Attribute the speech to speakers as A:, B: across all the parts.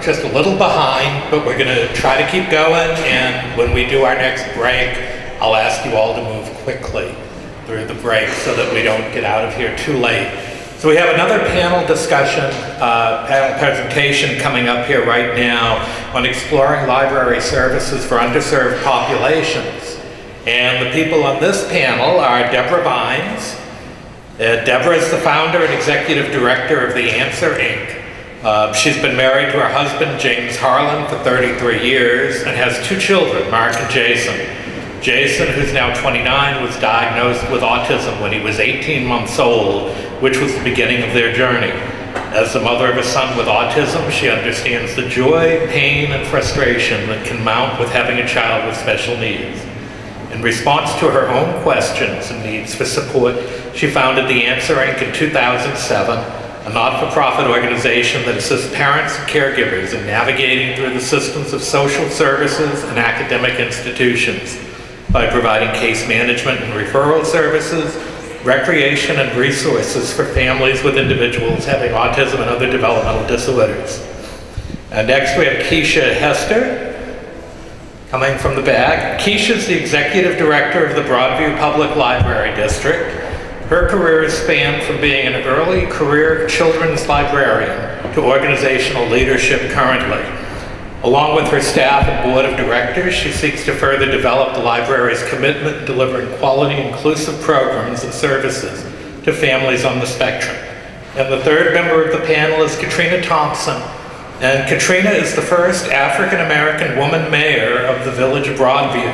A: just a little behind, but we're going to try to keep going, and when we do our next break, I'll ask you all to move quickly through the break so that we don't get out of here too late. So we have another panel discussion, panel presentation coming up here right now on exploring library services for underserved populations. And the people on this panel are Debra Vines. Debra is the founder and executive director of The Answer, Inc. She's been married to her husband, James Harlan, for 33 years and has 2 children, Mark and Jason. Jason, who's now 29, was diagnosed with autism when he was 18 months old, which was the beginning of their journey. As the mother of a son with autism, she understands the joy, pain, and frustration that can mount with having a child with special needs. In response to her own questions and needs for support, she founded The Answer, Inc. in 2007, a not-for-profit organization that assists parents and caregivers in navigating through the systems of social services and academic institutions by providing case management and referral services, recreation and resources for families with individuals having autism and other developmental disorders. And next we have Keisha Hester, coming from the back. Keisha is the executive director of the Broadview Public Library District. Her career has spanned from being an early career children's librarian to organizational leadership currently. Along with her staff and board of directors, she seeks to further develop the library's commitment in delivering quality, inclusive programs and services to families on the spectrum. And the third member of the panel is Katrina Thompson. And Katrina is the first African-American woman mayor of the village of Broadview.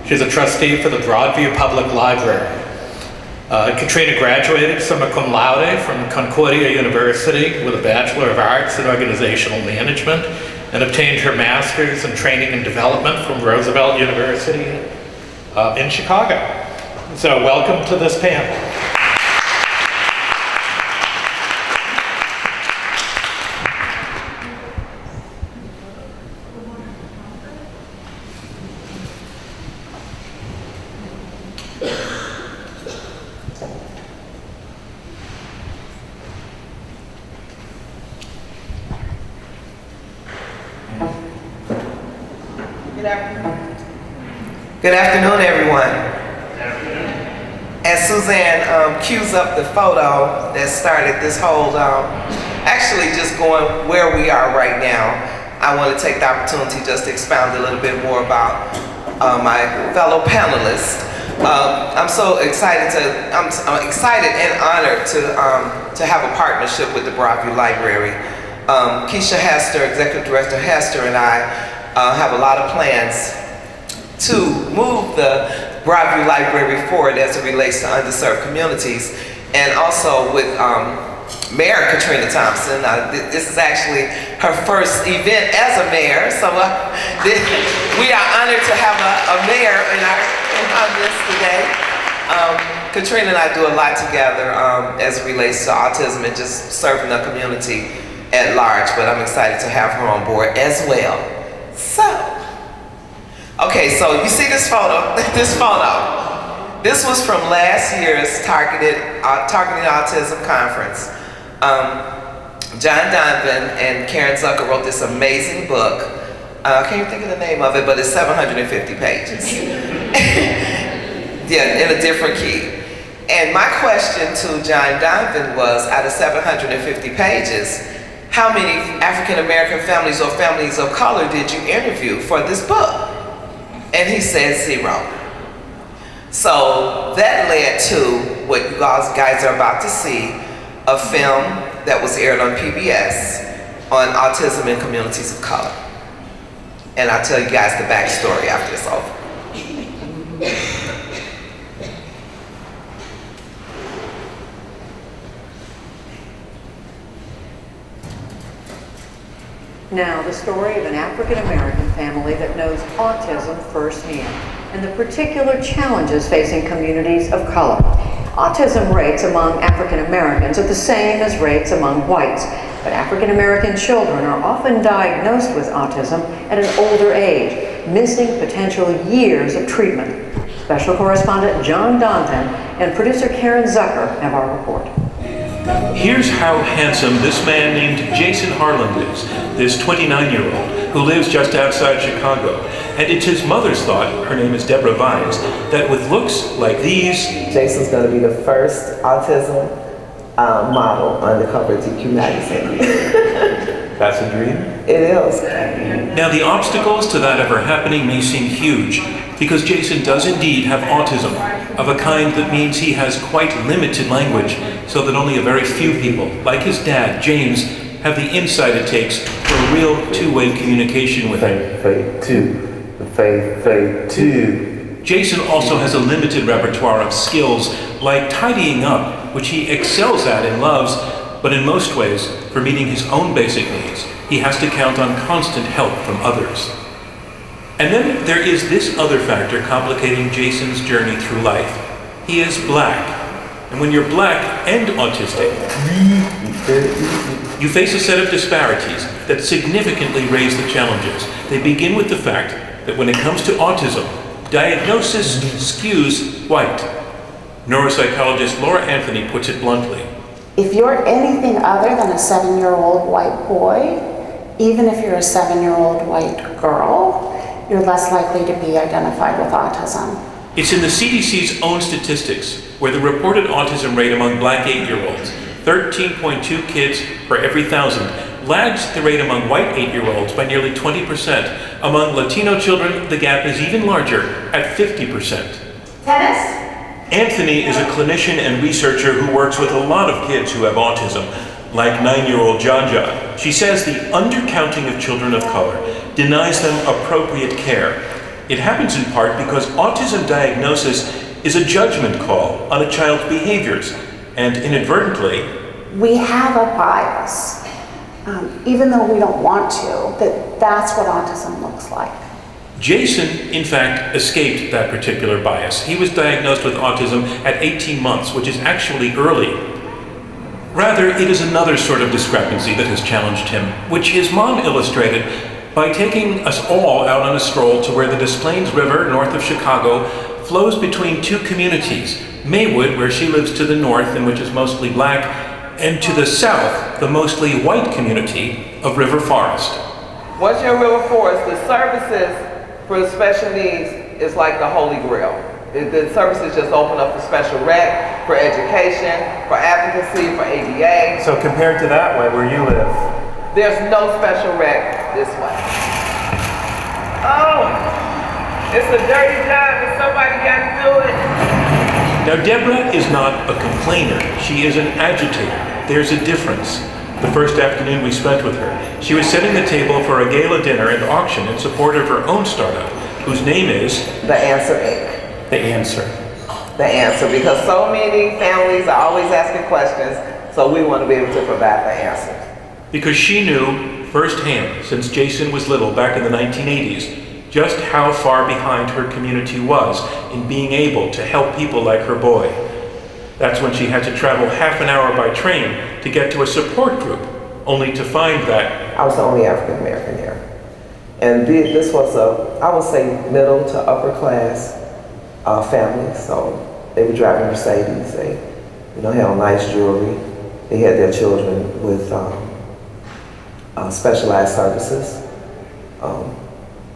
A: She's a trustee for the Broadview Public Library. Katrina graduated summa cum laude from Concordia University with a Bachelor of Arts in Organizational Management and obtained her master's in Training and Development from Roosevelt University in Chicago. So welcome to this panel.
B: Good afternoon, everyone. As Suzanne cues up the photo that started this whole, actually just going where we are right now, I want to take the opportunity just to expound a little bit more about my fellow panelists. I'm so excited I'm excited and honored to have a partnership with the Broadview Library. Keisha Hester, Executive Director Hester, and I have a lot of plans to move the Broadview Library forward as it relates to underserved communities, and also with Mayor Katrina Thompson. This is actually her first event as a mayor, so we are honored to have a mayor in our midst today. Katrina and I do a lot together as it relates to autism and just serving the community at large, but I'm excited to have her on board as well. Okay, so you see this photo, This was from last year's Targeting Autism Conference. John Donovan and Karen Zucker wrote this amazing book. I can't even think of the name of it, but it's 750 pages. Yeah, in a different key. And my question to John Donovan was, out of 750 pages, how many African-American families or families of color did you interview for this book? And he said 0. So that led to what you guys are about to see, a film that was aired on PBS on autism in communities of color. And I'll tell you guys the backstory after it's over.
C: Now, the story of an African-American family that knows autism firsthand and the particular challenges facing communities of color. Autism rates among African-Americans are the same as rates among whites, but African-American children are often diagnosed with autism at an older age, missing potential years of treatment. Special correspondent John Donovan and producer Karen Zucker have our report.
D: Here's how handsome this man named Jason Harland is, this 29-year-old who lives just outside Chicago. And it's his mother's thought, her name is Debra Vines, that with looks like these,
B: Jason's going to be the first autism model on the cover of GQ magazine.
D: that's a dream.
B: It is.
D: Now the obstacles to that ever happening may seem huge, because Jason does indeed have autism, of a kind that means he has quite limited language, so that only a very few people, like his dad, James, have the insight it takes for a real two-way communication with him.
B: Fade two.
D: Jason also has a limited repertoire of skills, like tidying up, which he excels at and loves, but in most ways, for meeting his own basic needs, he has to count on constant help from others. And then there is this other factor complicating Jason's journey through life. He is black. And when you're black and autistic, you face a set of disparities that significantly raise the challenges. They begin with the fact that when it comes to autism, diagnosis skews white. Neuropsychologist Laura Anthony puts it bluntly.
E: If you're anything other than a 7-year-old white boy, even if you're a 7-year-old white girl, you're less likely to be identified with autism.
D: It's in the CDC's own statistics where the reported autism rate among black 8-year-olds, 13.2 kids per every 1,000, lags the rate among white 8-year-olds by nearly 20%. Among Latino children, the gap is even larger at 50%.
E: Tennis?
D: Anthony is a clinician and researcher who works with a lot of kids who have autism, like 9-year-old Jaja. She says the undercounting of children of color denies them appropriate care. It happens in part because autism diagnosis is a judgment call on a child's behaviors, and inadvertently,
E: We have a bias, even though we don't want to, that's what autism looks like.
D: Jason, in fact, escaped that particular bias. He was diagnosed with autism at 18 months, which is actually early. Rather, it is another sort of discrepancy that has challenged him, which his mom illustrated by taking us all out on a stroll to where the Des Plaines River, north of Chicago, flows between two communities, Maywood, where she lives to the north and which is mostly black, and to the south, the mostly white community of River Forest.
B: Once you're in River Forest, the services for the special needs is like the Holy Grail. The services just open up for special rec, for education, for advocacy, for ADA.
D: So compared to that way, where you live,
B: There's no special rec this way. Oh, it's a dirty job and somebody got to do it.
D: Now, Debra is not a complainer. She is an agitator. There's a difference. The first afternoon we spent with her, she was setting the table for a gala dinner and auction in support of her own startup, whose name is
B: The Answer Inc.
D: The Answer.
B: The Answer, because so many families are always asking questions, so we want to be able to provide the answers.
D: Because she knew firsthand, since Jason was little back in the 1980s, just how far behind her community was in being able to help people like her boy. That's when she had to travel half an hour by train to get to a support group, only to find that
B: I was the only African American here. And this was a, I would say, middle to upper class family. So they were driving Mercedes, they had on nice jewelry. They had their children with specialized services,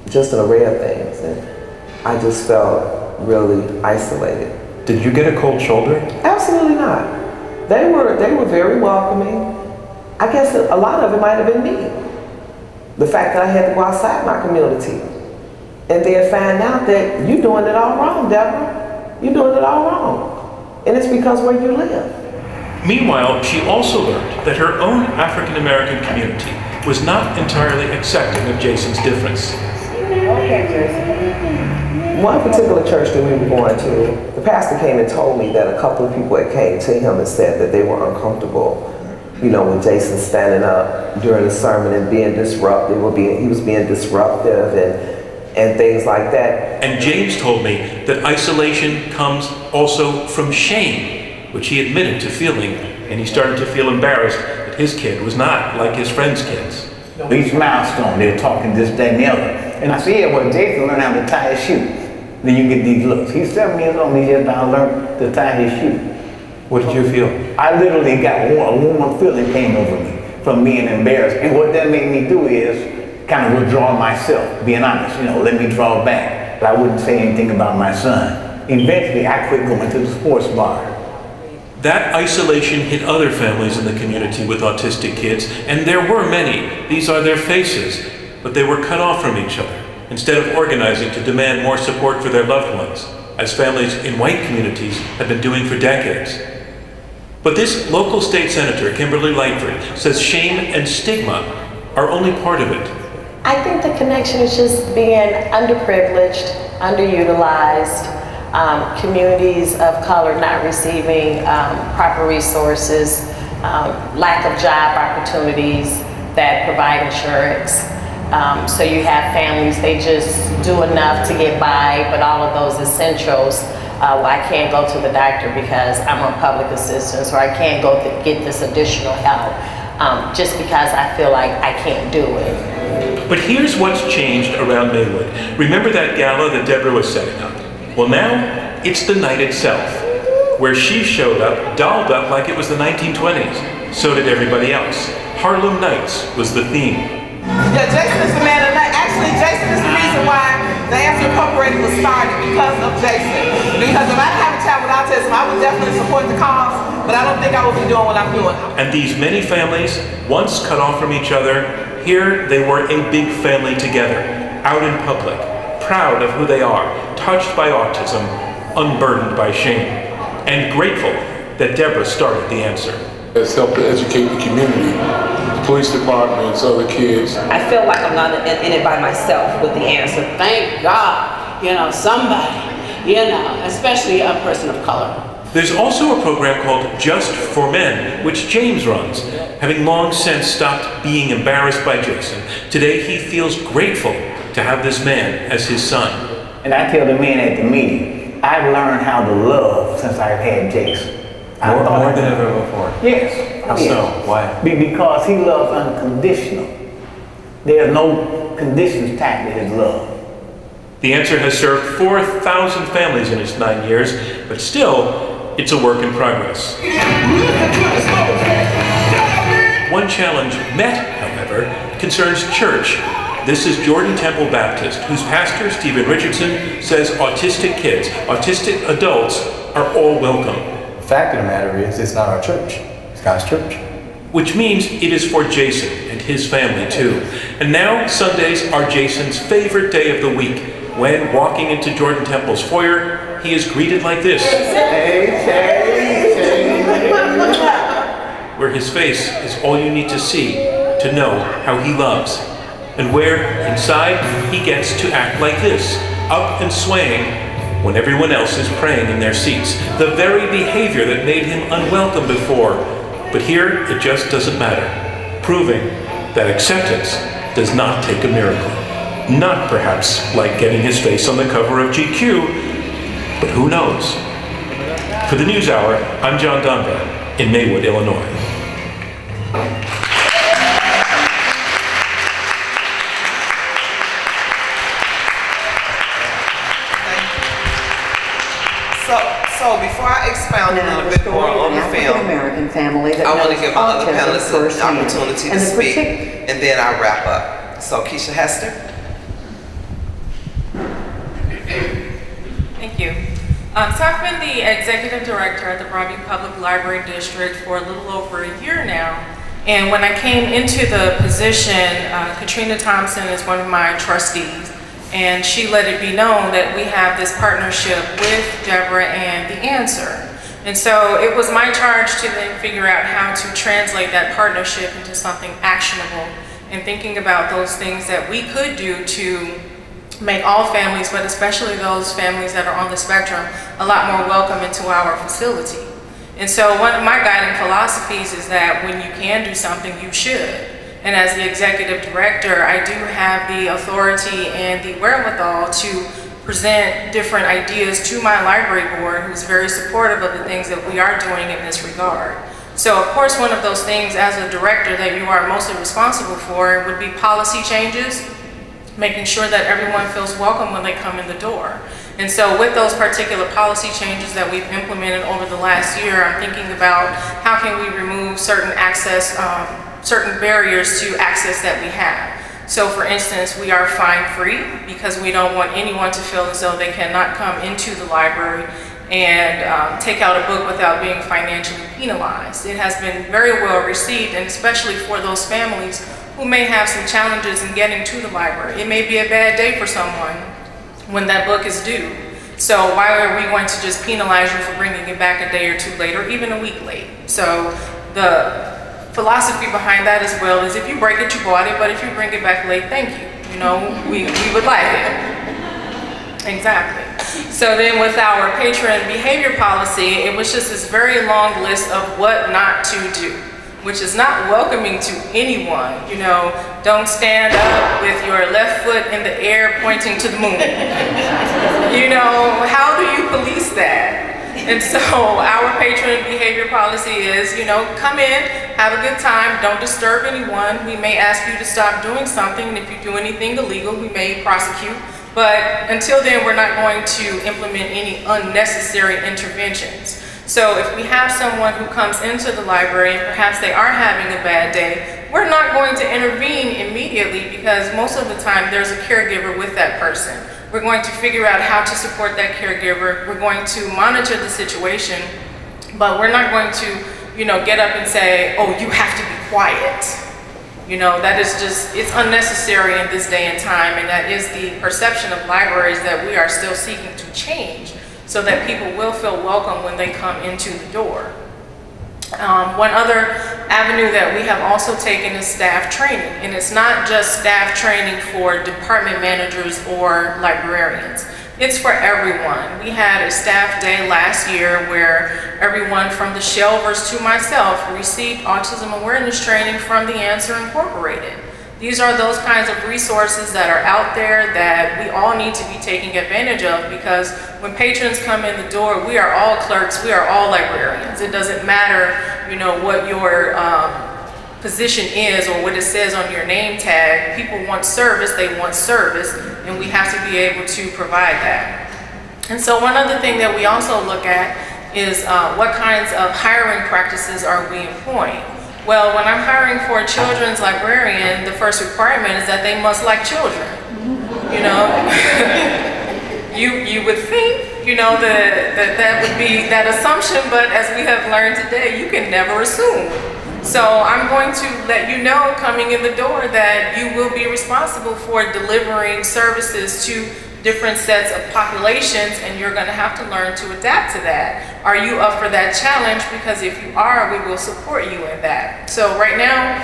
B: just an array of things. And I just felt really isolated.
D: Did you get a cold shoulder?
B: Absolutely not. They were very welcoming. I guess a lot of it might have been me. The fact that I had to go outside my community and then find out that you're doing it all wrong, Debra. You're doing it all wrong. And it's because where you live.
D: Meanwhile, she also learned that her own African American community was not entirely accepting of Jason's difference.
B: One particular church that we were going to, the pastor came and told me that a couple of people had came to him and said that they were uncomfortable, with Jason standing up during the sermon and being disruptive. He was being disruptive and things like that.
D: And James told me that isolation comes also from shame, which he admitted to feeling, and he started to feel embarrassed that his kid was not like his friends' kids.
F: Each milestone, they're talking this, that, and the other. And I said, yeah, well, Jason learned how to tie his shoe. Then you get these looks. He's 7 years old, he just now learned to tie his shoe.
D: What did you feel?
F: I literally got a warm feeling came over me from being embarrassed. And what that made me do is kind of withdraw myself, being honest, let me draw back. But I wouldn't say anything about my son. Eventually, I quit going to the sports bar.
D: That isolation hit other families in the community with autistic kids, and there were many. These are their faces, but they were cut off from each other instead of organizing to demand more support for their loved ones, as families in white communities have been doing for decades. But this local state senator, Kimberly Lightford, says shame and stigma are only part of it.
G: I think the connection is just being underprivileged, underutilized, communities of color not receiving proper resources, lack of job opportunities that provide insurance. So you have families, they just do enough to get by, but all of those essentials, well, I can't go to the doctor because I'm on public assistance, or I can't go get this additional help just because I feel like I can't do it.
D: But here's what's changed around Maywood. Remember that gala that Debra was setting up? Well, now it's the night itself, where she showed up, dolled up like it was the 1920s. So did everybody else. Harlem Nights was the theme.
B: Yeah, Jason is the man of the night. Actually, Jason is the reason why the Answer Incorporated was started, because of Jason. Because if I didn't have a child with autism, I would definitely support the cause, but I don't think I would be doing what I'm doing.
D: And these many families, once cut off from each other, here they were a big family together, out in public, proud of who they are, touched by autism, unburdened by shame, and grateful that Debra started the Answer.
H: It's helped to educate the community, police departments, other kids.
I: I feel like I'm not in it by myself with the Answer. Thank God, somebody, especially a person of color.
D: There's also a program called Just for Men, which James runs. Having long since stopped being embarrassed by Jason, today he feels grateful to have this man as his son.
F: And I tell the men at the meeting, I've learned how to love since I've had Jason.
J: More than ever before?
F: Yes.
J: How so? Why?
F: Because he loves unconditional. There's no conditions tied to his love.
D: The Answer has served 4,000 families in its 9 years, but still, it's a work in progress. One challenge met, however, concerns church. This is Jordan Temple Baptist, whose pastor, Stephen Richardson, says autistic kids, autistic adults are all welcome.
J: The fact of the matter is, it's not our church. It's God's church.
D: Which means it is for Jason and his family too. And now Sundays are Jason's favorite day of the week, when, walking into Jordan Temple's foyer, he is greeted like this. Where his face is all you need to see to know how he loves. And where, inside, he gets to act like this, up and swaying, when everyone else is praying in their seats. The very behavior that made him unwelcome before. But here, it just doesn't matter, proving that acceptance does not take a miracle. Not perhaps like getting his face on the cover of GQ, but who knows? For the News Hour, I'm John Donvan in Maywood, Illinois.
B: So before I expound a
C: Now,
B: little
C: the
B: bit more
C: story of
B: on
C: an
B: the film,
C: African-American family that
B: I want to
C: knows
B: give my other
C: autism
B: panelists an
C: firsthand.
B: opportunity to
C: And the
B: speak,
C: partic-
B: and then I'll wrap up. So Keisha, Hester.
K: Thank you. So I've been the executive director at the Broadview Public Library District for a little over a year now. And when I came into the position, Katrina Thompson is one of my trustees. And she let it be known that we have this partnership with Debra and the Answer. And so it was my charge to then figure out how to translate that partnership into something actionable, and thinking about those things that we could do to make all families, but especially those families that are on the spectrum, a lot more welcome into our facility. And so one of my guiding philosophies is that when you can do something, you should. And as the executive director, I do have the authority and the wherewithal to present different ideas to my library board, who's very supportive of the things that we are doing in this regard. So of course, one of those things as a director that you are mostly responsible for would be policy changes. making sure that everyone feels welcome when they come in the door. And so with those particular policy changes that we've implemented over the last year, I'm thinking about how can we remove certain certain barriers to access that we have. So for instance, we are fine-free because we don't want anyone to feel as though they cannot come into the library and take out a book without being financially penalized. It has been very well received, and especially for those families who may have some challenges in getting to the library. It may be a bad day for someone when that book is due. So why are we going to just penalize you for bringing it back a day or two late, or even a week late? So the philosophy behind that as well is if you break it, you bought it, but if you bring it back late, thank you. You know, we would like it. Exactly. So then with our patron behavior policy, it was just this very long list of what not to do, which is not welcoming to anyone. You know, don't stand up with your left foot in the air pointing to the moon. You know, how do you police that? And so our patron behavior policy is, you know, come in, have a good time, don't disturb anyone. We may ask you to stop doing something, and if you do anything illegal, we may prosecute. But until then, we're not going to implement any unnecessary interventions. So if we have someone who comes into the library and perhaps they are having a bad day, we're not going to intervene immediately because most of the time there's a caregiver with that person. We're going to figure out how to support that caregiver. We're going to monitor the situation, but we're not going to, you know, get up and say, oh, you have to be quiet. You know, that is just, it's unnecessary in this day and time, and that is the perception of libraries that we are still seeking to change so that people will feel welcome when they come into the door. One other avenue that we have also taken is staff training, and it's not just staff training for department managers or librarians. It's for everyone. We had a staff day last year where everyone from the shelvers to myself received autism awareness training from The Answer Incorporated. These are those kinds of resources that are out there that we all need to be taking advantage of, because when patrons come in the door, we are all clerks, we are all librarians. It doesn't matter, you know, what your position is or what it says on your name tag. People want service, they want service, and we have to be able to provide that. And so one other thing that we also look at is what kinds of hiring practices are we employing? Well, when I'm hiring for a children's librarian, the first requirement is that they must like children. You know, you would think, you know, that would be that assumption, but as we have learned today, you can never assume. So I'm going to let you know coming in the door that you will be responsible for delivering services to different sets of populations, and you're going to have to learn to adapt to that. Are you up for that challenge? Because if you are, we will support you in that. So right now,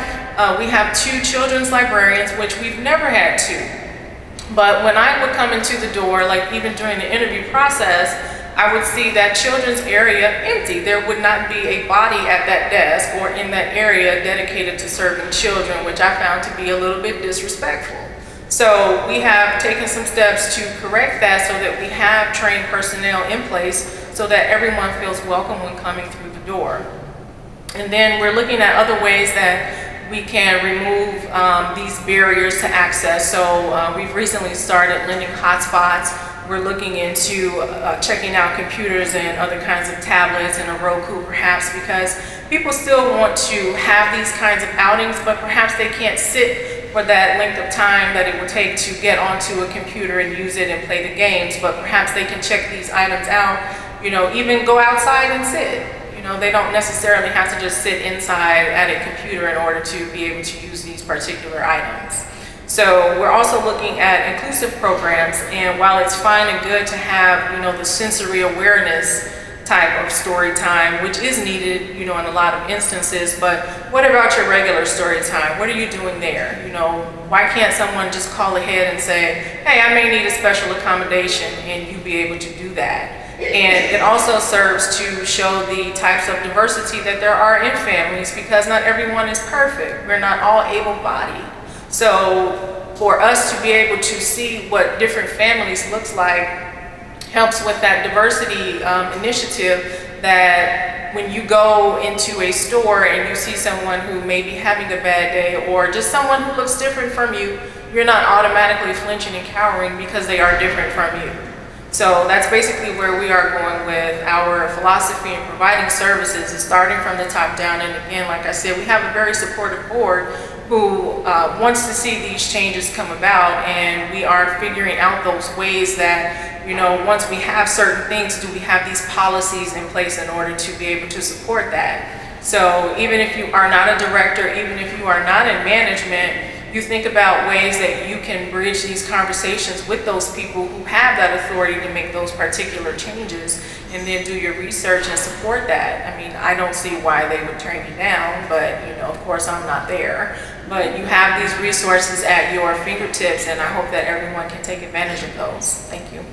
K: we have 2 children's librarians, which we've never had 2. But when I would come into the door, like even during the interview process, I would see that children's area empty. There would not be a body at that desk or in that area dedicated to serving children, which I found to be a little bit disrespectful. So we have taken some steps to correct that so that we have trained personnel in place so that everyone feels welcome when coming through the door. And then we're looking at other ways that we can remove these barriers to access. So we've recently started lending hotspots. We're looking into checking out computers and other kinds of tablets and a Roku perhaps, because people still want to have these kinds of outings, but perhaps they can't sit for that length of time that it would take to get onto a computer and use it and play the games, but perhaps they can check these items out, you know, even go outside and sit. You know, they don't necessarily have to just sit inside at a computer in order to be able to use these particular items. So we're also looking at inclusive programs, and while it's fine and good to have, you know, the sensory awareness type of story time, which is needed, you know, in a lot of instances, but what about your regular story time? What are you doing there? You know, why can't someone just call ahead and say, hey, I may need a special accommodation, and you be able to do that? And it also serves to show the types of diversity that there are in families, because not everyone is perfect. We're not all able-bodied. So for us to be able to see what different families looks like helps with that diversity initiative that when you go into a store and you see someone who may be having a bad day, or just someone who looks different from you, you're not automatically flinching and cowering because they are different from you. So that's basically where we are going with our philosophy in providing services, is starting from the top down. And again, like I said, we have a very supportive board who wants to see these changes come about, and we are figuring out those ways that, you know, once we have certain things, do we have these policies in place in order to be able to support that? So even if you are not a director, even if you are not in management, you think about ways that you can bridge these conversations with those people who have that authority to make those particular changes, and then do your research and support that. I mean, I don't see why they would turn you down, but you know, of course I'm not there. But you have these resources at your fingertips, and I hope that everyone can take advantage of those. Thank you.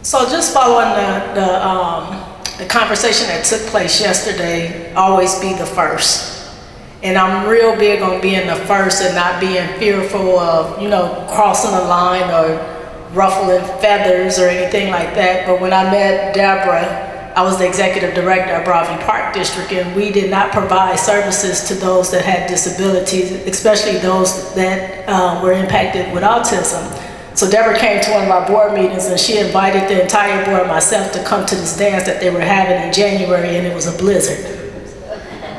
L: So just following the conversation that took place yesterday, always be the first. And I'm real big on being the first and not being fearful of, you know, crossing the line or ruffling feathers or anything like that. But when I met Debra, I was the executive director of Broadview Park District, and we did not provide services to those that had disabilities, especially those that were impacted with autism. So Debra came to one of our board meetings, and she invited the entire board, myself, to come to this dance that they were having in January, and it was a blizzard.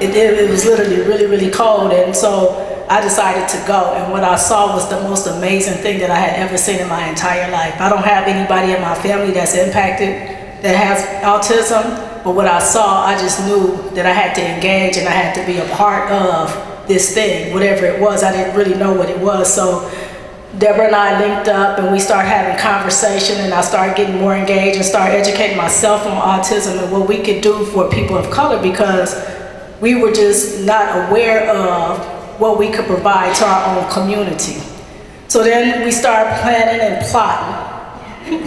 L: It was literally really, really cold, and so I decided to go, and what I saw was the most amazing thing that I had ever seen in my entire life. I don't have anybody in my family that's impacted that has autism, but what I saw, I just knew that I had to engage and I had to be a part of this thing, whatever it was. I didn't really know what it was, so Debra and I linked up and we started having conversation, and I started getting more engaged and started educating myself on autism and what we could do for people of color, because we were just not aware of what we could provide to our own community. So then we started planning and plotting.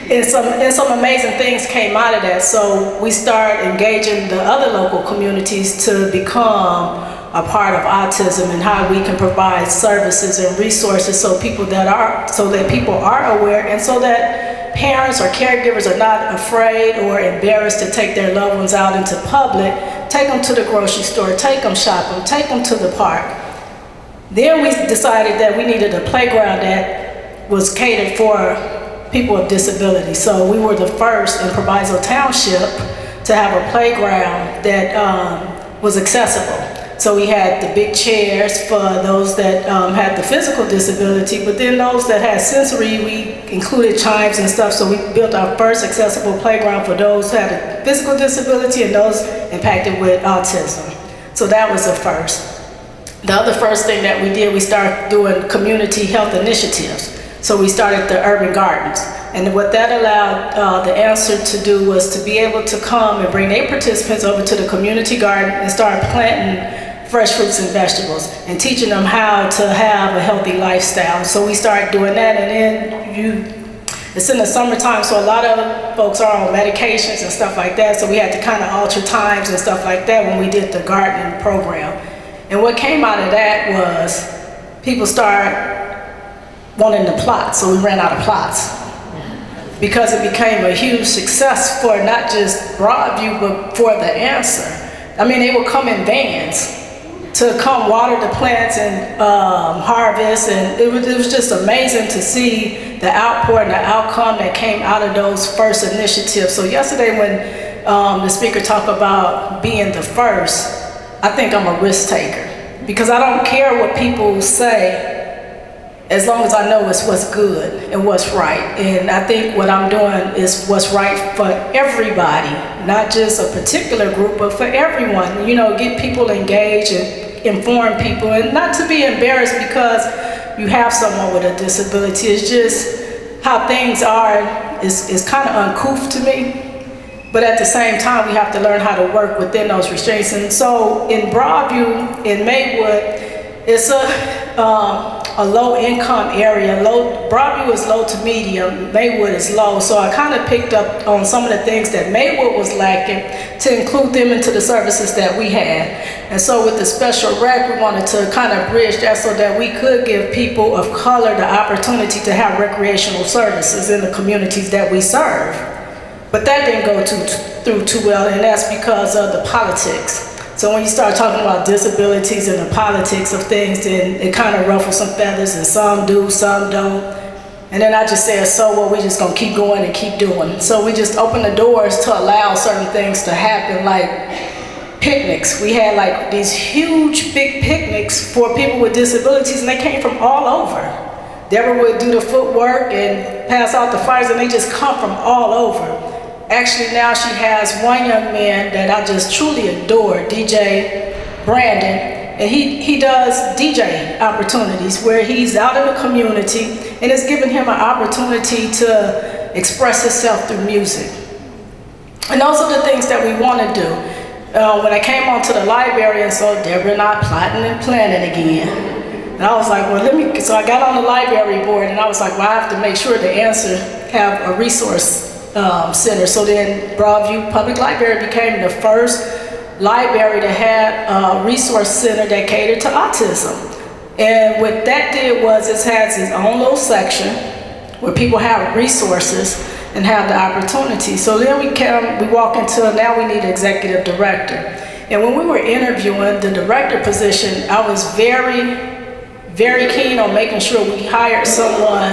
L: and some amazing things came out of that. So we started engaging the other local communities to become a part of autism, and how we can provide services and resources so that people are aware, and so that parents or caregivers are not afraid or embarrassed to take their loved ones out into public. Take them to the grocery store, take them shopping, take them to the park. Then we decided that we needed a playground that was catered for people with disabilities. So we were the first in Proviso Township to have a playground that was accessible. So we had the big chairs for those that had the physical disability, but then those that had sensory, we included chimes and stuff. So we built our first accessible playground for those who had a physical disability and those impacted with autism. So that was the first. The other first thing that we did, we started doing community health initiatives. So we started the urban gardens. And what that allowed the answer to do was to be able to come and bring their participants over to the community garden and start planting fresh fruits and vegetables and teaching them how to have a healthy lifestyle. So we started doing that, and then it's in the summertime, so a lot of folks are on medications and stuff like that, so we had to kind of alter times and stuff like that when we did the gardening program. And what came out of that was people started wanting to plot, so we ran out of plots. Because it became a huge success for not just Broadview, but for the answer. I mean, they would come in vans to come water the plants and harvest, and it was just amazing to see the outpour and the outcome that came out of those first initiatives. So yesterday when the speaker talked about being the first, I think I'm a risk taker, because I don't care what people say as long as I know it's what's good and what's right. And I think what I'm doing is what's right for everybody, not just a particular group, but for everyone. You know, get people engaged and inform people, and not to be embarrassed because you have someone with a disability. It's just how things are is kind of uncouth to me. But at the same time, we have to learn how to work within those restraints. And so in Broadview, in Maywood, it's a low-income area. Broadview is low to medium, Maywood is low. So I kind of picked up on some of the things that Maywood was lacking to include them into the services that we had. And so with the special rec, we wanted to kind of bridge that so that we could give people of color the opportunity to have recreational services in the communities that we serve. But that didn't go through too well, and that's because of the politics. So when you start talking about disabilities and the politics of things, then it kind of ruffles some feathers, and some do, some don't. And then I just said, so what, we just gonna keep going and keep doing. So we just opened the doors to allow certain things to happen, like picnics. We had like these huge big picnics for people with disabilities, and they came from all over. Debra would do the footwork and pass out the flyers, and they just come from all over. Actually, now she has one young man that I just truly adore, DJ Brandon, and he does DJ opportunities where he's out in the community, and it's given him an opportunity to express himself through music. And those are the things that we want to do. When I came onto the library, and so Debra and I plotting and planning again. And I was like, well, so I got on the library board, and I was like, well, I have to make sure the answer have a resource center. So then Broadview Public Library became the first library to have a resource center that catered to autism. And what that did was it has its own little section where people have resources and have the opportunity. So then we walk into, now we need an executive director. And when we were interviewing the director position, I was very, very keen on making sure we hired someone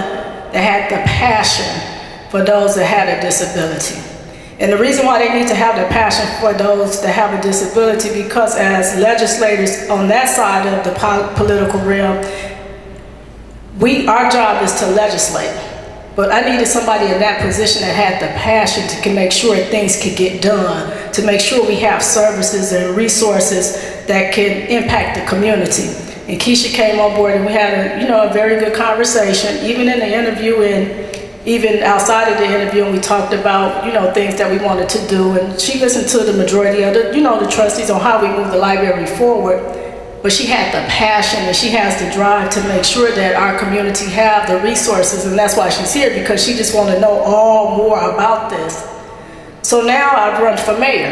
L: that had the passion for those that had a disability. And the reason why they need to have the passion for those that have a disability, because as legislators on that side of the political realm, our job is to legislate. But I needed somebody in that position that had the passion to make sure things could get done, to make sure we have services and resources that can impact the community. And Keisha came on board, and we had a very good conversation, even in the interview and even outside of the interview, and we talked about, things that we wanted to do, and she listened to the majority of the trustees on how we move the library forward. But she had the passion and she has the drive to make sure that our community have the resources, and that's why she's here, because she just wants to know all more about this. So now I've run for mayor,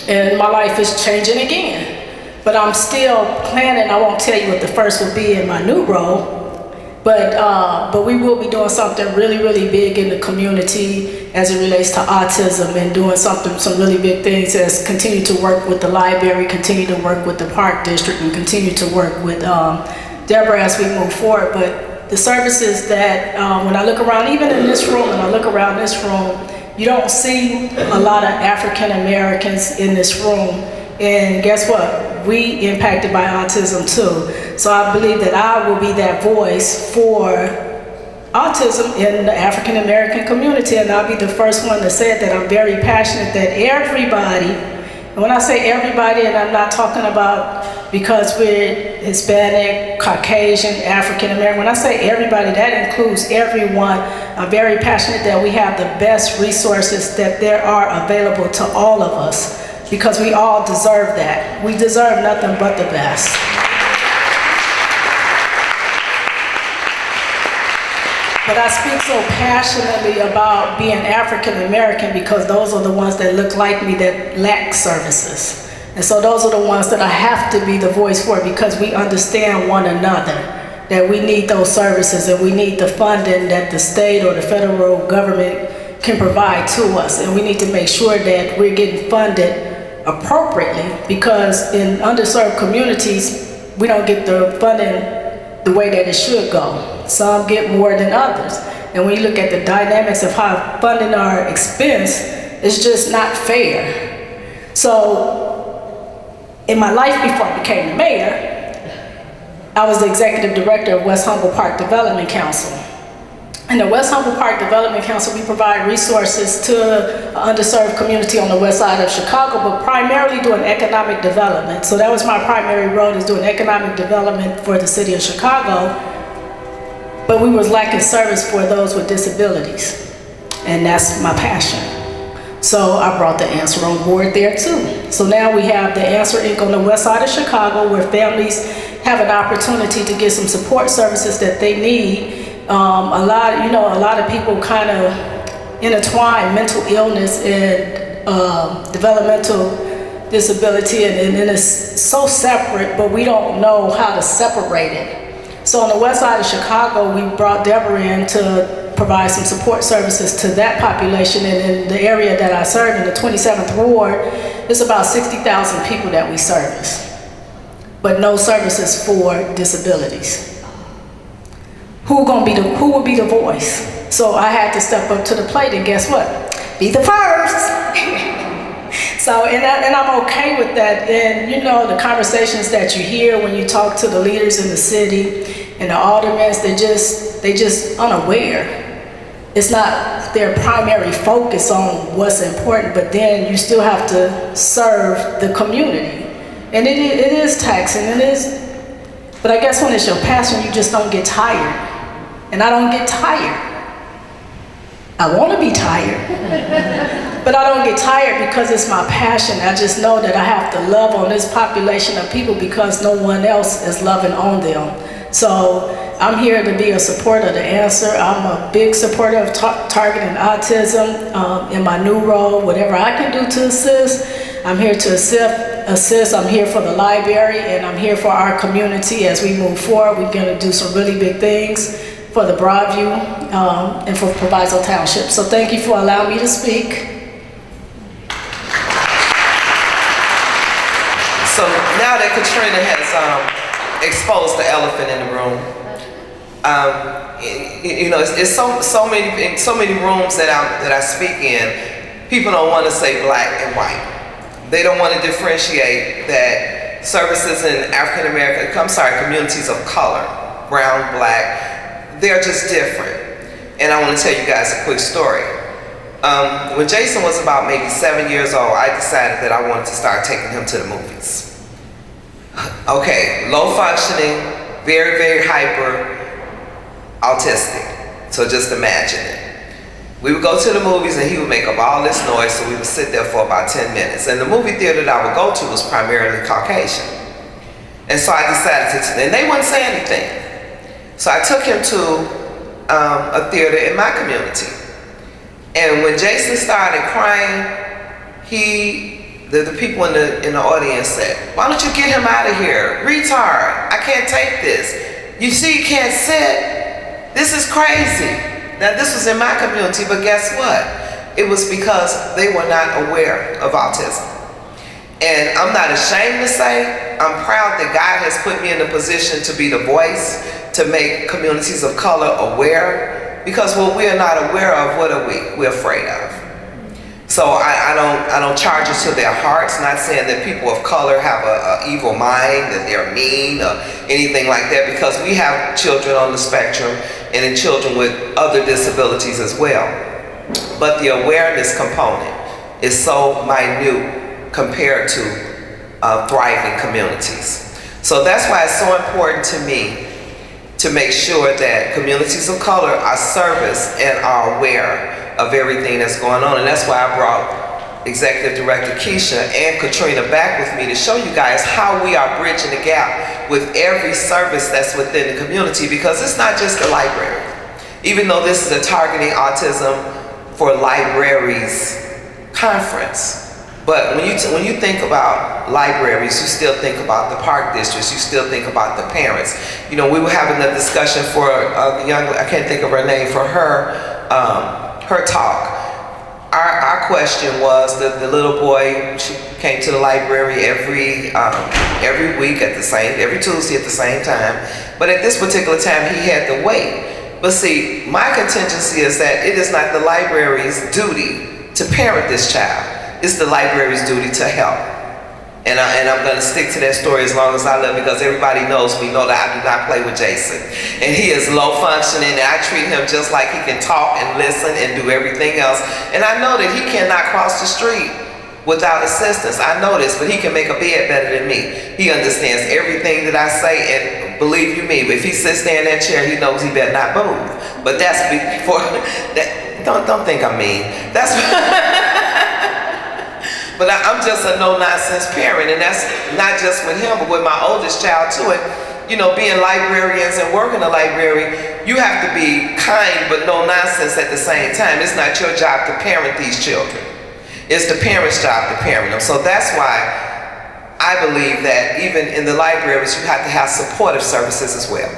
L: and my life is changing again. But I'm still planning. I won't tell you what the first will be in my new role. But we will be doing something really, really big in the community as it relates to autism, and doing some really big things as continue to work with the library, continue to work with the park district, and continue to work with Debra as we move forward. But the services that, when I look around, even in this room, and I look around this room, you don't see a lot of African Americans in this room. And guess what? We impacted by autism too. So I believe that I will be that voice for autism in the African American community, and I'll be the first one to say that I'm very passionate that everybody, and when I say everybody, and I'm not talking about because we're Hispanic, Caucasian, African American, when I say everybody, that includes everyone. I'm very passionate that we have the best resources that there are available to all of us, because we all deserve that. We deserve nothing but the best. But I speak so passionately about being African American because those are the ones that look like me that lack services. And so those are the ones that I have to be the voice for, because we understand one another, that we need those services and we need the funding that the state or the federal government can provide to us. And we need to make sure that we're getting funded appropriately, because in underserved communities, we don't get the funding the way that it should go. Some get more than others. And when you look at the dynamics of how funding our expense, it's just not fair. So in my life before I became the mayor, I was the executive director of West Humble Park Development Council. In the West Humble Park Development Council, we provide resources to an underserved community on the west side of Chicago, but primarily doing economic development. So that was my primary role, is doing economic development for the city of Chicago. But we was lacking service for those with disabilities, and that's my passion. So I brought the Answer on board there too. So now we have the Answer Inc. on the west side of Chicago, where families have an opportunity to get some support services that they need. A lot of people kind of intertwine mental illness and developmental disability, and it's so separate, but we don't know how to separate it. So on the west side of Chicago, we brought Debra in to provide some support services to that population. And in the area that I serve, in the 27th Ward, it's about 60,000 people that we service, but no services for disabilities. Who would be the voice? So I had to step up to the plate, and guess what? Be the first. So, and I'm okay with that. And you know, the conversations that you hear when you talk to the leaders in the city and the aldermen, they just unaware. It's not their primary focus on what's important, but then you still have to serve the community. And it is taxing, but I guess when it's your passion, you just don't get tired. And I don't get tired. I want to be tired, but I don't get tired because it's my passion. I just know that I have to love on this population of people because no one else is loving on them. So I'm here to be a supporter of the answer. I'm a big supporter of targeting autism in my new role. Whatever I can do to assist, I'm here to assist. I'm here for the library, and I'm here for our community as we move forward. We're going to do some really big things for the Broadview and for Proviso Township. So thank you for allowing me to speak.
B: So now that Katrina has exposed the elephant in the room, you know, it's so many rooms that I speak in, people don't want to say black and white. They don't want to differentiate that services in African American, communities of color, brown, black, they're just different. And I want to tell you guys a quick story. When Jason was about maybe 7 years old, I decided that I wanted to start taking him to the movies. Okay, low functioning, very, very hyper, autistic. So just imagine it. We would go to the movies and he would make up all this noise, so we would sit there for about 10 minutes. And the movie theater that I would go to was primarily Caucasian. And so I decided to, and they wouldn't say anything. So I took him to a theater in my community. And when Jason started crying, the people in the audience said, "Why don't you get him out of here? Retard, I can't take this. You see, he can't sit. This is crazy." Now this was in my community, but guess what? It was because they were not aware of autism. And I'm not ashamed to say, I'm proud that God has put me in a position to be the voice, to make communities of color aware, because what we are not aware of, what are we? We're afraid of. So I don't charge it to their hearts, not saying that people of color have an evil mind, that they're mean or anything like that, because we have children on the spectrum and in children with other disabilities as well. But the awareness component is so minute compared to thriving communities. So that's why it's so important to me to make sure that communities of color are serviced and are aware of everything that's going on. And that's why I brought Executive Director Keisha and Katrina back with me to show you guys how we are bridging the gap with every service that's within the community, because it's not just the library. Even though this is a Targeting Autism for Libraries conference, but when you think about libraries, you still think about the park districts, you still think about the parents. You know, we were having a discussion for the young, I can't think of her name, for her talk. Our question was that the little boy, she came to the library every week every Tuesday at the same time. But at this particular time, he had to wait. But see, my contingency is that it is not the library's duty to parent this child. It's the library's duty to help. And I'm going to stick to that story as long as I live, because everybody knows me, know that I do not play with Jason. And he is low functioning, and I treat him just like he can talk and listen and do everything else. And I know that he cannot cross the street without assistance. I know this, but he can make a bed better than me. He understands everything that I say, and believe you me, if he sits there in that chair, he knows he better not move. But that's before, don't think I'm mean. That's But I'm just a no-nonsense parent, and that's not just with him, but with my oldest child too. And you know, being librarians and working in a library, you have to be kind but no nonsense at the same time. It's not your job to parent these children. It's the parents' job to parent them. So that's why I believe that even in the libraries, you have to have supportive services as well.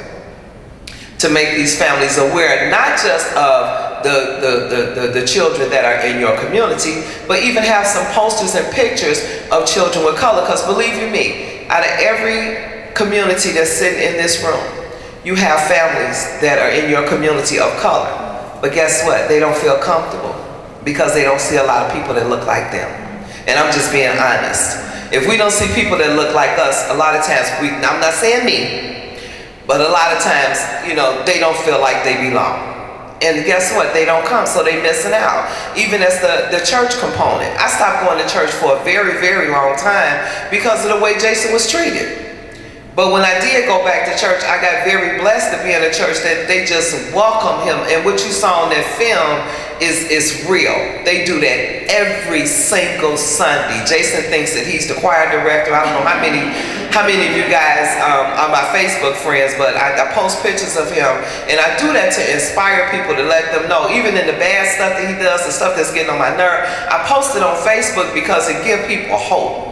B: to make these families aware, not just of the children that are in your community, but even have some posters and pictures of children with color. Because believe you me, out of every community that's sitting in this room, you have families that are in your community of color. But guess what? They don't feel comfortable because they don't see a lot of people that look like them. And I'm just being honest. If we don't see people that look like us, a lot of times, I'm not saying me, but a lot of times, you know, they don't feel like they belong. And guess what? They don't come, so they're missing out. Even as the church component. I stopped going to church for a very, very long time because of the way Jason was treated. But when I did go back to church, I got very blessed to be in a church that they just welcome him. And what you saw on that film is real. They do that every single Sunday. Jason thinks that he's the choir director. I don't know how many of you guys are my Facebook friends, but I post pictures of him. And I do that to inspire people, to let them know, even in the bad stuff that he does, the stuff that's getting on my nerve, I post it on Facebook because it gives people hope.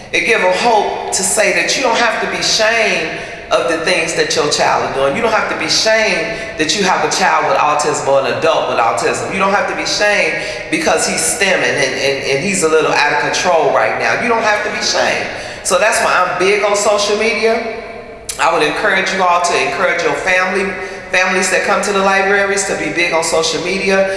B: It gives them hope to say that you don't have to be ashamed of the things that your child is doing. You don't have to be ashamed that you have a child with autism or an adult with autism. You don't have to be ashamed because he's stemming and he's a little out of control right now. You don't have to be ashamed. So that's why I'm big on social media. I would encourage you all to encourage your families that come to the libraries to be big on social media.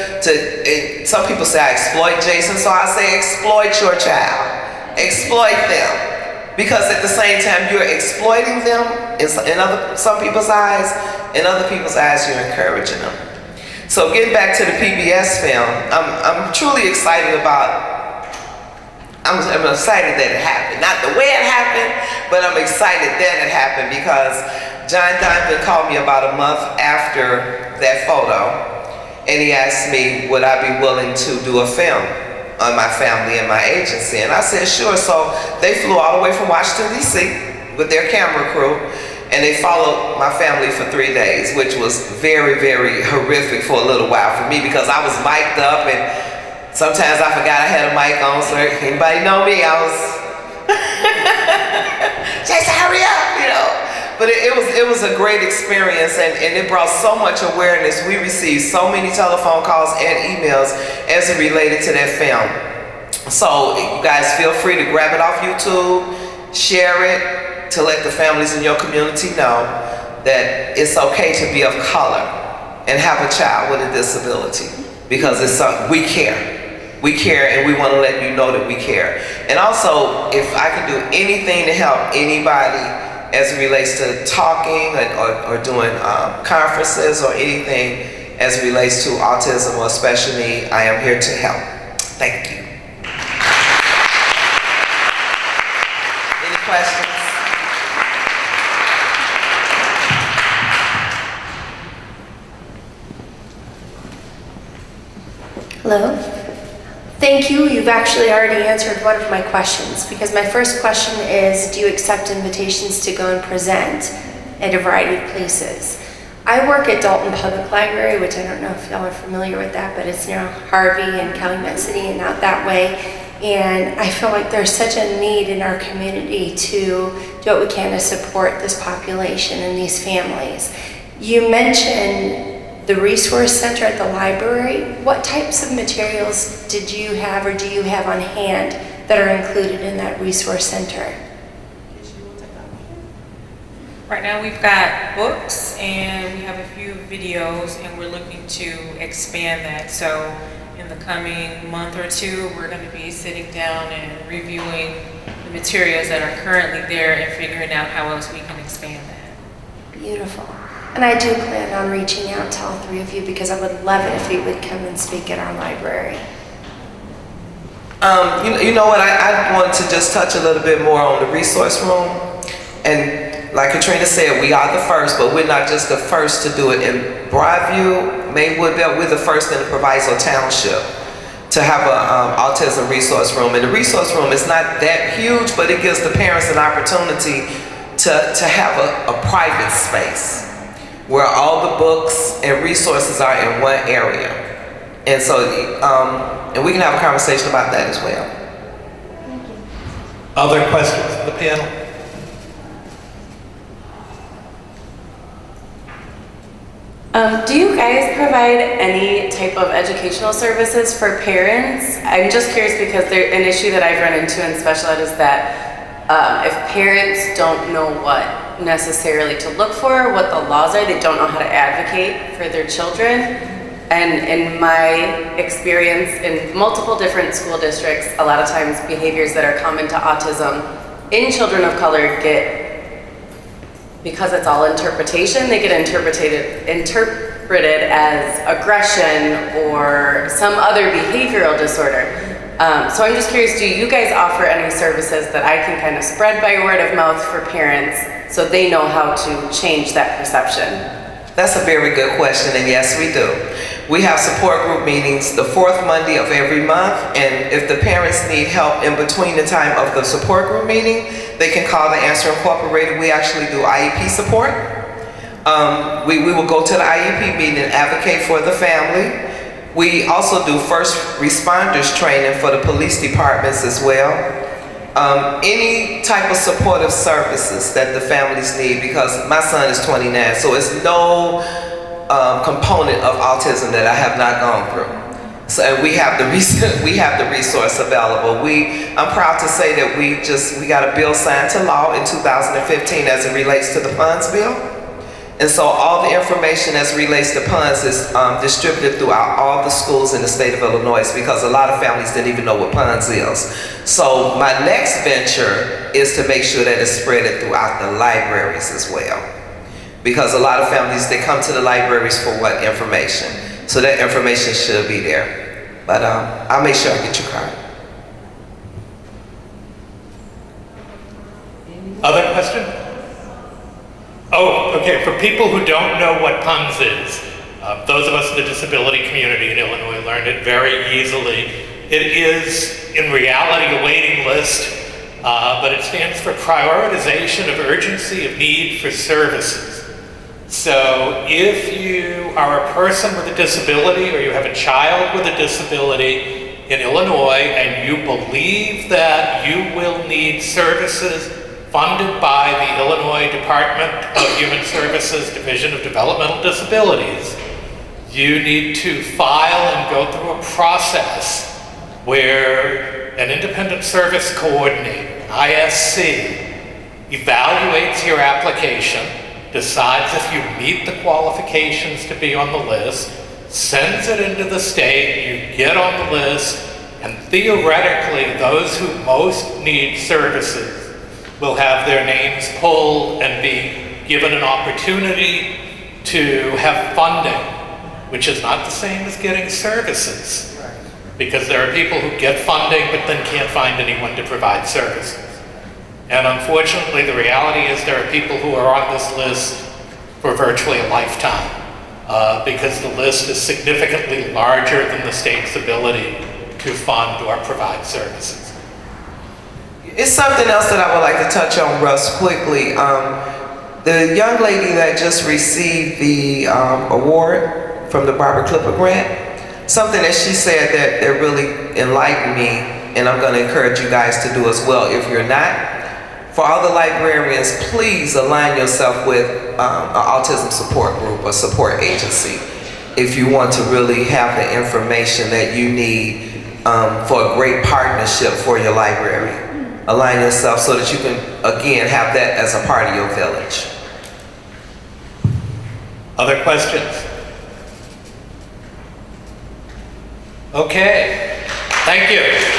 B: Some people say I exploit Jason, so I say exploit your child. Exploit them, because at the same time you're exploiting them in some people's eyes, in other people's eyes you're encouraging them. So getting back to the PBS film, I'm truly excited about. I'm excited that it happened, not the way it happened, but I'm excited that it happened because John Donovan called me about a month after that photo, and he asked me would I be willing to do a film on my family and my agency, and I said sure. So they flew all the way from Washington DC with their camera crew, and they followed my family for 3 days, which was very, very horrific for a little while for me because I was mic'd up and sometimes I forgot I had a mic on. So anybody know me, I was Jason, hurry up, you know. But it was a great experience, and it brought so much awareness. We received so many telephone calls and emails as it related to that film. So you guys feel free to grab it off YouTube, share it, to let the families in your community know that it's okay to be of color and have a child with a disability, because it's something we care. We care, and we want to let you know that we care. And also, if I can do anything to help anybody as it relates to talking or doing conferences or anything as it relates to autism or special need, I am here to help. Thank you. Any questions?
M: Hello. Thank you. You've actually already answered one of my questions, because my first question is, do you accept invitations to go and present at a variety of places? I work at Dalton Public Library, which I don't know if y'all are familiar with that, but it's near Harvey and Calumet City and out that way. And I feel like there's such a need in our community to do what we can to support this population and these families. You mentioned the resource center at the library. What types of materials did you have or do you have on hand that are included in that resource center?
K: Right now we've got books and we have a few videos, and we're looking to expand that. So in the coming month or two, we're going to be sitting down and reviewing the materials that are currently there and figuring out how else we can expand that.
M: Beautiful. And I do plan on reaching out to all three of you, because I would love it if you would come and speak at our library.
B: You know what, I wanted to just touch a little bit more on the resource room. And like Katrina said, we are the first, but we're not just the first to do it. In Broadview, Maywood Belt, we're the first in the Proviso Township to have an autism resource room. And the resource room is not that huge, but it gives the parents an opportunity to have a private space where all the books and resources are in one area. And so, and we can have a conversation about that as well.
M: Thank you.
A: Other questions from the panel?
N: Do you guys provide any type of educational services for parents? I'm just curious because an issue that I've run into in special ed is that if parents don't know what necessarily to look for, what the laws are, they don't know how to advocate for their children. And in my experience in multiple different school districts, a lot of times behaviors that are common to autism in children of color because it's all interpretation, they get interpreted as aggression or some other behavioral disorder. So I'm just curious, do you guys offer any services that I can kind of spread by word of mouth for parents so they know how to change that perception?
B: That's a very good question, and yes, we do. We have support group meetings the fourth Monday of every month, and if the parents need help in between the time of the support group meeting, they can call the Answer Incorporated. We actually do IEP support. We will go to the IEP meeting and advocate for the family. We also do first responders training for the police departments as well. Any type of supportive services that the families need, because my son is 29, so it's no component of autism that I have not gone through. So we have the resource available. I'm proud to say that we got a bill signed to law in 2015 as it relates to the funds bill. And so all the information as it relates to PUNS is distributed throughout all the schools in the state of Illinois, because a lot of families didn't even know what PUNS is. So my next venture is to make sure that it's spread throughout the libraries as well. Because a lot of families, they come to the libraries for what? Information. So that information should be there. But I'll make sure I get your card.
A: Other question? Oh, okay. For people who don't know what PUNS is, those of us in the disability community in Illinois learned it very easily. It is, in reality, a waiting list, but it stands for Prioritization of Urgency of Need for Services. So if you are a person with a disability or you have a child with a disability in Illinois and you believe that you will need services funded by the Illinois Department of Human Services Division of Developmental Disabilities, you need to file and go through a process where an independent service coordinator, ISC, evaluates your application, decides if you meet the qualifications to be on the list, sends it into the state, you get on the list, and theoretically those who most need services will have their names pulled and be given an opportunity to have funding, which is not the same as getting services. Because there are people who get funding but then can't find anyone to provide services. And unfortunately, the reality is there are people who are on this list for virtually a lifetime because the list is significantly larger than the state's ability to fund or provide services.
B: It's something else that I would like to touch on, Russ, quickly. The young lady that just received the award from the Barbara Clipper Grant, something that she said that really enlightened me, and I'm going to encourage you guys to do as well if you're not. For all the librarians, please align yourself with an autism support group or support agency if you want to really have the information that you need for a great partnership for your library. Align yourself so that you can, again, have that as a part of your village.
A: Other questions? Okay, thank you.